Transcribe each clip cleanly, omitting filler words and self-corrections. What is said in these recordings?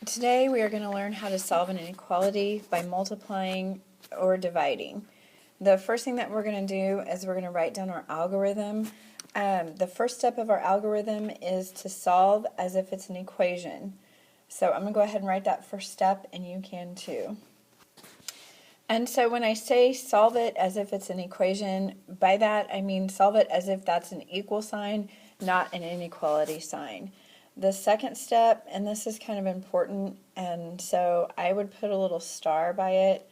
Today we are going to learn how to solve an inequality by multiplying or dividing. The first thing that we're going to do is we're going to write down our algorithm. The first step of our algorithm is to solve as if it's an equation. So I'm going to go ahead and write that first step, and you can too. And so when I say solve it as if it's an equation, by that I mean solve it as if that's an equal sign, not an inequality sign. The second step, and this is kind of important, and so I would put a little star by it.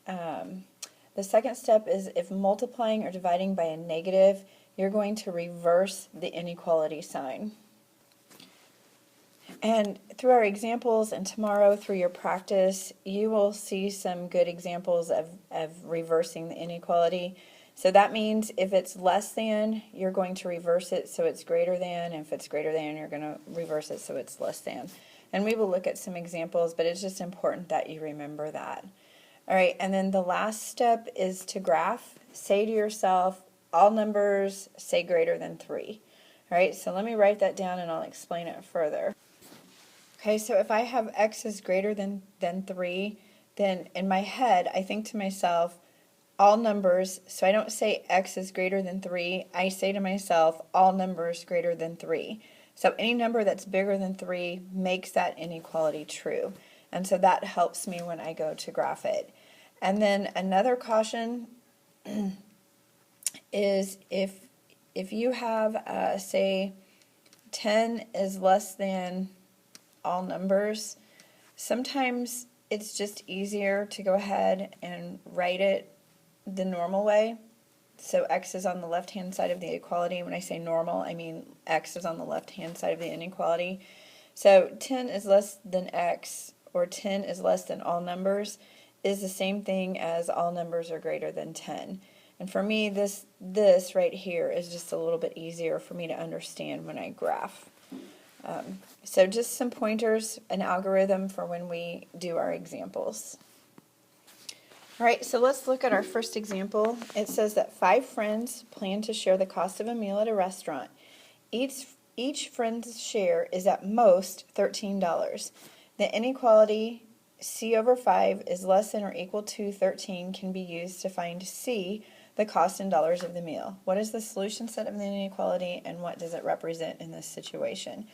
The second step is if multiplying or dividing by a negative, you're going to reverse the inequality sign. And through our examples and tomorrow through your practice, you will see some good examples of reversing the inequality. So that means if it's less than, you're going to reverse it so it's greater than. And if it's greater than, you're going to reverse it so it's less than. And we will look at some examples, but it's just important that you remember that. All right, and then the last step is to graph. Say to yourself, all numbers say greater than 3. All right, so let me write that down and I'll explain it further. Okay, so if I have x is greater than 3, then in my head I think to myself, all numbers, so I don't say x is greater than 3, I say to myself, all numbers greater than 3. So any number that's bigger than 3 makes that inequality true. And so that helps me when I go to graph it. And then another caution is if you have, say, 10 is less than all numbers, sometimes it's just easier to go ahead and write it the normal way. So x is on the left hand side of the equality. When I say normal, I mean x is on the left hand side of the inequality. So 10 is less than x, or 10 is less than all numbers, is the same thing as all numbers are greater than 10. And for me, this right here is just a little bit easier for me to understand when I graph. So just some pointers, an algorithm for when we do our examples. All right, so let's look at our first example. It says that 5 friends plan to share the cost of a meal at a restaurant. Each friend's share is at most $13. The inequality C over 5 is less than or equal to 13 can be used to find C, the cost in dollars of the meal. What is the solution set of the inequality, and what does it represent in this situation?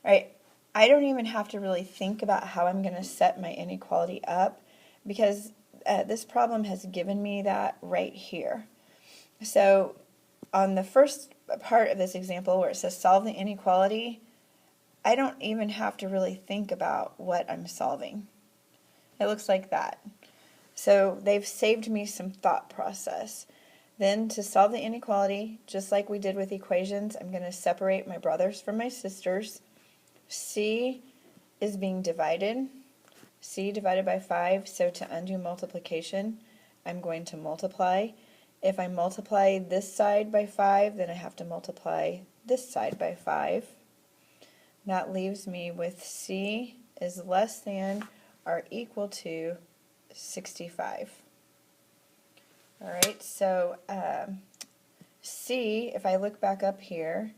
All right, I don't even have to really think about how I'm going to set my inequality up, because this problem has given me that right here. So on the first part of this example where it says solve the inequality, I don't even have to really think about what I'm solving. It looks like that. So they've saved me some thought process. Then to solve the inequality, just like we did with equations, I'm going to separate my brothers from my sisters. C is being divided. C divided by 5, so to undo multiplication, I'm going to multiply. If I multiply this side by 5, then I have to multiply this side by 5. That leaves me with C is less than or equal to 65. All right, so C, if I look back up here,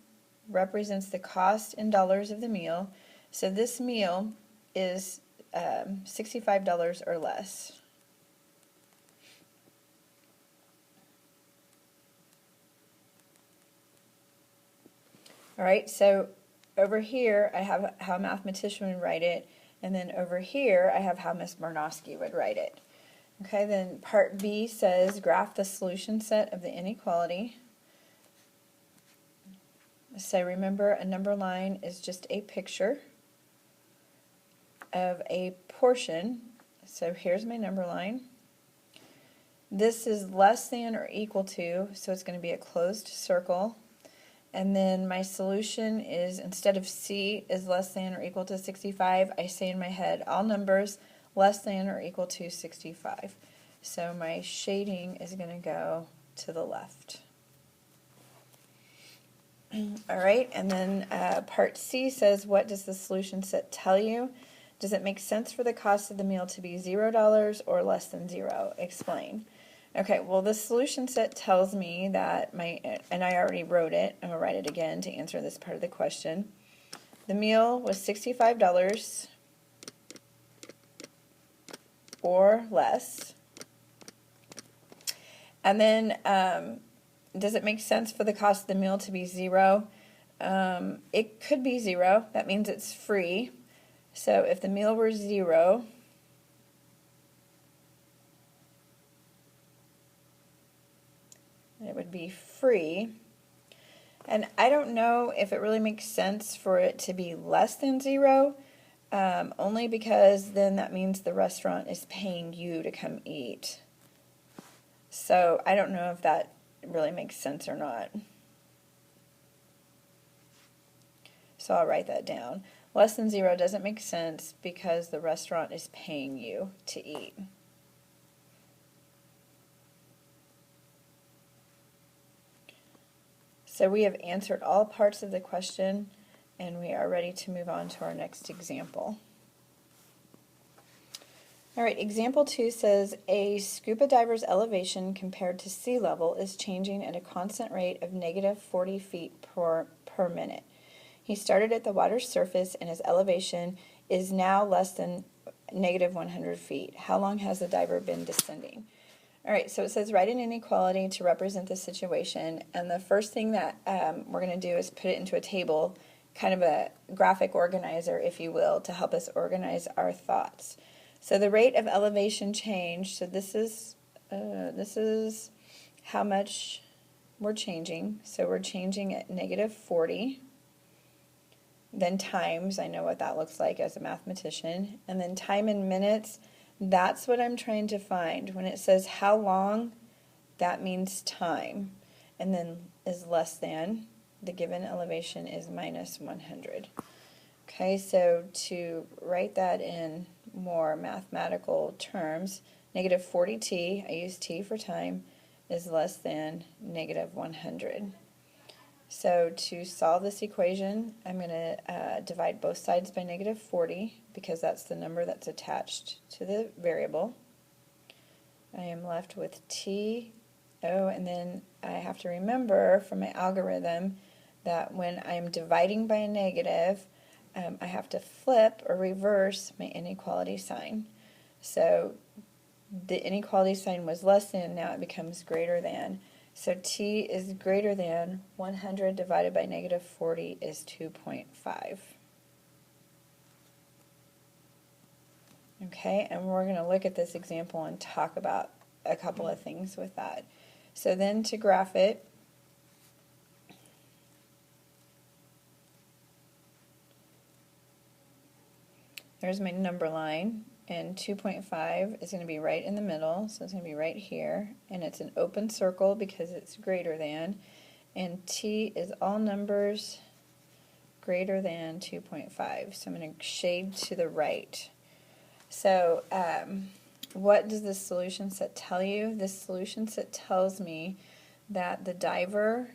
represents the cost in dollars of the meal. So this meal is $65 or less. All right, so over here I have how a mathematician would write it, and then over here I have how Miss Barnowski would write it. Okay, then part B says graph the solution set of the inequality. So remember, a number line is just a picture of a portion. So here's my number line. This is less than or equal to, so it's going to be a closed circle. And then my solution is, instead of C is less than or equal to 65, I say in my head all numbers less than or equal to 65. So my shading is going to go to the left. All right, and then part C says, what does the solution set tell you? Does it make sense for the cost of the meal to be $0 or less than 0? Explain. Okay, well, the solution set tells me that and I already wrote it, I'm going to write it again to answer this part of the question. The meal was $65. or less. And then, does it make sense for the cost of the meal to be 0? It could be 0. That means it's free. So if the meal were 0, it would be free. And I don't know if it really makes sense for it to be less than 0, only because then that means the restaurant is paying you to come eat. So I don't know if that really makes sense or not. So I'll write that down. Less than 0 doesn't make sense because the restaurant is paying you to eat. So we have answered all parts of the question, and we are ready to move on to our next example. All right, example 2 says a scuba diver's elevation compared to sea level is changing at a constant rate of negative 40 feet per minute. He started at the water's surface and his elevation is now less than negative 100 feet. How long has the diver been descending? All right, so it says write an inequality to represent the situation, and the first thing that we're going to do is put it into a table, kind of a graphic organizer, if you will, to help us organize our thoughts. So the rate of elevation change, so this is how much we're changing. So we're changing at negative 40, then times, I know what that looks like as a mathematician, and then time in minutes. That's what I'm trying to find. When it says how long, that means time, and then is less than, the given elevation is minus 100. Okay, so to write that in more mathematical terms, negative 40t, I use t for time, is less than negative 100. So to solve this equation, I'm going to divide both sides by negative 40 because that's the number that's attached to the variable. I am left with t, and then I have to remember from my algorithm that when I'm dividing by a negative, I have to flip or reverse my inequality sign. So the inequality sign was less than, now it becomes greater than. So t is greater than 100 divided by negative 40 is 2.5. Okay, and we're going to look at this example and talk about a couple of things with that. So then to graph it, there's my number line, and 2.5 is going to be right in the middle, so it's going to be right here, and it's an open circle because it's greater than, and t is all numbers greater than 2.5, so I'm going to shade to the right. So what does this solution set tell you? This solution set tells me that the diver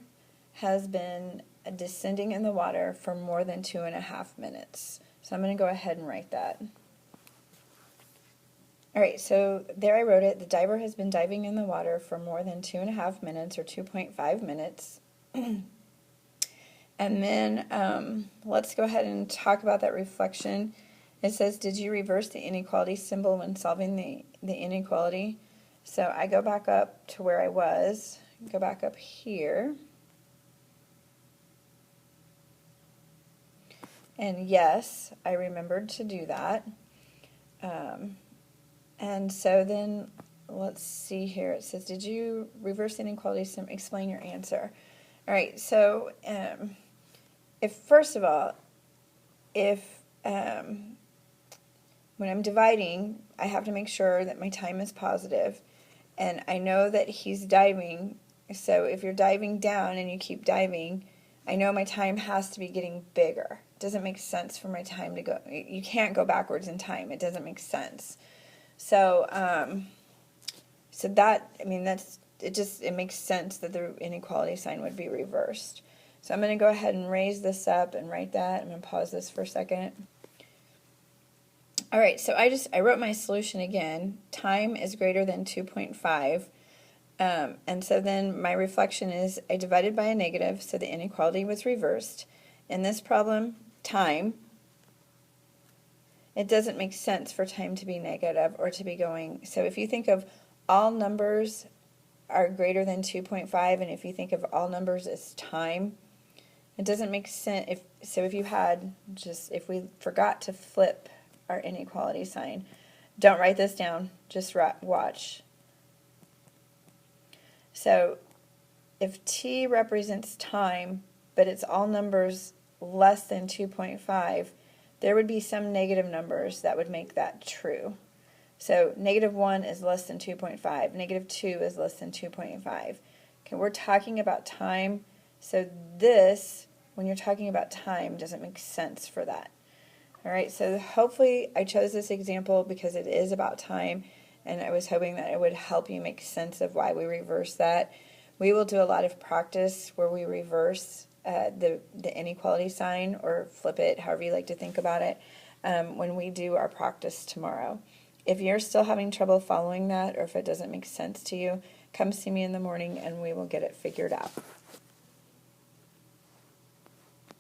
has been descending in the water for more than 2.5 minutes. So I'm going to go ahead and write that. All right, so there I wrote it. The diver has been diving in the water for more than 2.5 minutes, or 2.5 minutes. And then let's go ahead and talk about that reflection. It says, did you reverse the inequality symbol when solving the inequality? So I go back up to where I was, go back up here. And yes, I remembered to do that. And so then let's see here. It says, did you reverse the inequality symbol? Explain your answer. All right, so first of all, when I'm dividing, I have to make sure that my time is positive. And I know that he's diving, so if you're diving down and you keep diving, I know my time has to be getting bigger. It doesn't make sense for my time to go, you can't go backwards in time. It doesn't make sense. So, it makes sense that the inequality sign would be reversed. So I'm going to go ahead and raise this up and write that. I'm going to pause this for a second. All right, so I wrote my solution again. Time is greater than 2.5. And so then my reflection is I divided by a negative, so the inequality was reversed. In this problem, time it doesn't make sense for time to be negative or to be going. So if you think of all numbers are greater than 2.5, and if you think of all numbers as time, it doesn't make sense. If you had if we forgot to flip our inequality sign, don't write this down, just watch. So if t represents time, but it's all numbers less than 2.5, there would be some negative numbers that would make that true. So -1 is less than 2.5, -2 is less than 2.5. Okay, we're talking about time, so this, when you're talking about time, doesn't make sense for that. All right, so hopefully I chose this example because it is about time, and I was hoping that it would help you make sense of why we reverse that. We will do a lot of practice where we reverse the inequality sign, or flip it, however you like to think about it, when we do our practice tomorrow. If you're still having trouble following that, or if it doesn't make sense to you, come see me in the morning and we will get it figured out.